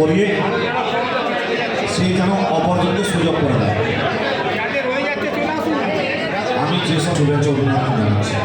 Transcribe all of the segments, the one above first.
করিয়ে সে যেন অপরজনকে সুযোগ করে দেয়। আমি যেসব শুভেচ্ছা অভিনন্দন জানাচ্ছি।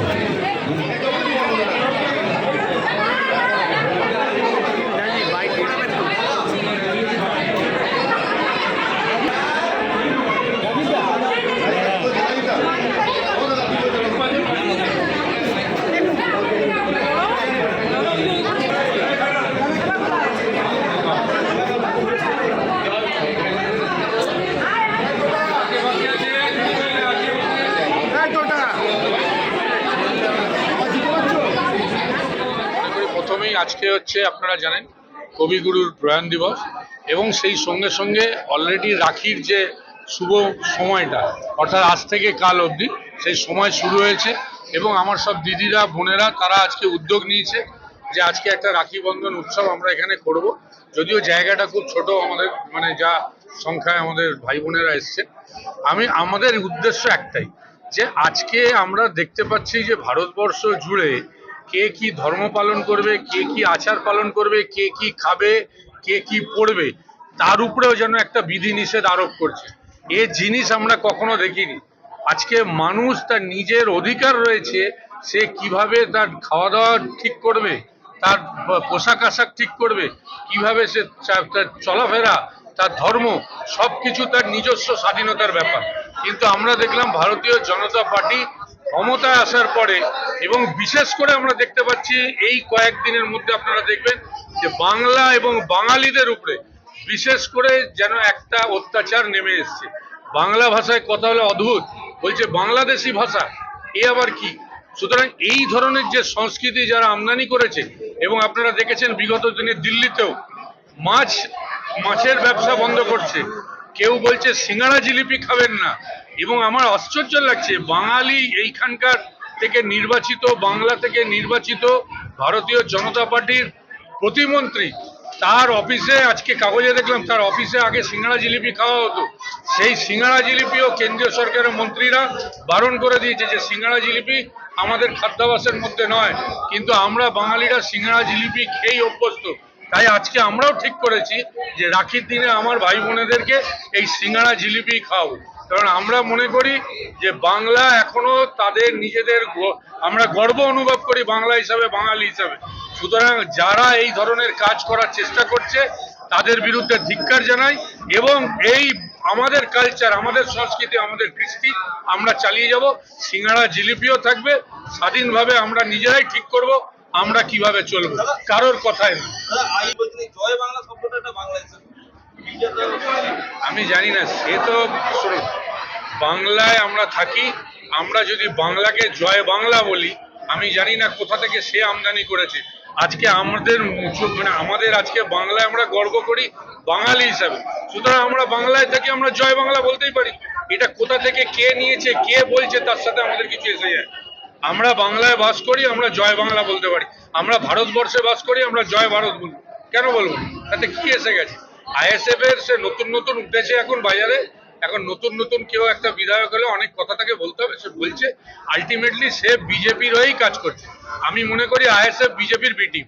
প্রথমেই আজকে হচ্ছে আপনারা জানেন কবিগুরুর প্রয়াণ দিবস এবং সেই সঙ্গে সঙ্গে অলরেডি রাখির যে শুভ সময়টা অর্থাৎ আজ থেকে কাল অবধি সেই সময় শুরু হয়েছে এবং আমার সব দিদিরা বোনেরা তারা আজকে উদ্যোগ নিয়েছে যে আজকে একটা রাখি বন্ধন উৎসব আমরা এখানে করব। যদিও জায়গাটা খুব ছোট, আমাদের মানে যা সংখ্যায় আমাদের ভাই বোনেরা এসছে, আমাদের উদ্দেশ্য একটাই যে আজকে আমরা দেখতে পাচ্ছি যে ভারতবর্ষ জুড়ে কে কি ধর্ম পালন করবে, কে কি আচার পালন করবে, কে কি খাবে, কে কি পড়বে, তার উপরেও যেন একটা বিধিনিষেধ আরোপ করছে। এ জিনিস আমরা কখনো দেখিনি। আজকে মানুষ তার নিজের অধিকার রয়েছে, সে কিভাবে তার খাওয়া দাওয়া ঠিক করবে, তার পোশাক আশাক ঠিক করবে, কিভাবে সে তার চলাফেরা, তার ধর্ম, সবকিছু তার নিজস্ব স্বাধীনতার ব্যাপার। কিন্তু আমরা দেখলাম ভারতীয় জনতা পার্টি ক্ষমতায় আসার পরে এবং বিশেষ করে আমরা দেখতে পাচ্ছি এই কয়েকদিনের মধ্যে আপনারা দেখবেন যে বাংলা এবং বাঙালিদের উপরে বিশেষ করে যেন একটা অত্যাচার নেমে এসছে। বাংলা ভাষায় কথা হলে অদ্ভুত, বলছে বাংলাদেশি ভাষা, এ আবার কি? সুতরাং এই ধরনের যে সংস্কৃতি যারা আমদানি করেছে, এবং আপনারা দেখেছেন বিগত দিনে দিল্লিতেও মাছের ব্যবসা বন্ধ করছে, কেউ বলছে সিঙ্গাড়া জিলিপি খাবেন না। এবং আমার আশ্চর্য লাগছে বাঙালি এইখানকার থেকে নির্বাচিত, বাংলা থেকে নির্বাচিত ভারতীয় জনতা পার্টির প্রতিমন্ত্রী, তার অফিসে আজকে কাগজে দেখলাম তার অফিসে আগে সিঙ্গাড়া জিলিপি খাওয়া হতো, সেই সিঙ্গাড়া জিলিপিও কেন্দ্রীয় সরকারের মন্ত্রীরা বারণ করে দিয়েছে যে সিঙ্গাড়া জিলিপি আমাদের খাদ্যাভ্যাসের মধ্যে নয়। কিন্তু আমরা বাঙালিরা সিঙ্গাড়া জিলিপি খেয়েই অভ্যস্ত। তাই আজকে আমরাও ঠিক করেছি যে রাখির দিনে আমার ভাই বোনেদেরকে এই সিঙ্গাড়া জিলিপি খাওয়াবো, কারণ আমরা মনে করি যে বাংলা এখনো তাদের নিজেদের, আমরা গর্ব অনুভব করি বাংলা হিসাবে, বাঙালি হিসাবে। সুতরাং যারা এই ধরনের কাজ করার চেষ্টা করছে তাদের বিরুদ্ধে ধিক্কার জানাই এবং এই আমাদের কালচার, আমাদের সংস্কৃতি, আমাদের কৃষ্টি আমরা চালিয়ে যাব। সিঙ্গাড়া জিলিপিও থাকবে, স্বাধীনভাবে আমরা নিজেরাই ঠিক করব আমরা কিভাবে চলবো, কারোর কথাই না। আমি জানি না, সে তো বাংলায় আমরা থাকি, আমরা যদি বাংলাকে জয় বাংলা বলি, আমি জানি না কোথা থেকে সে আমদানি করেছে। আজকে আমাদের আজকে বাংলায় আমরা গর্ব করি বাঙালি হিসাবে, সুতরাং আমরা বাংলায় থাকি, আমরা জয় বাংলা বলতেই পারি। এটা কোথা থেকে কে নিয়েছে, কে বলছে, তার সাথে আমাদের কিছু এসে যায়। আমরা বাংলায় বাস করি, আমরা জয় বাংলা বলতে পারি। আমরা ভারতবর্ষে বাস করি, আমরা জয় ভারত বলবো। কেন বলবো? তাতে কি এসে গেছে? আইএসএফ এর সে নতুন নতুন উঠেছে এখন বাজারে, এখন নতুন নতুন কেউ একটা বিধায়ক হলে অনেক কথা তাকে বলতে হবে, সে বলছে। আলটিমেটলি সে বিজেপির হয়েই কাজ করছে। আমি মনে করি আইএসএফ বিজেপির বি টিম।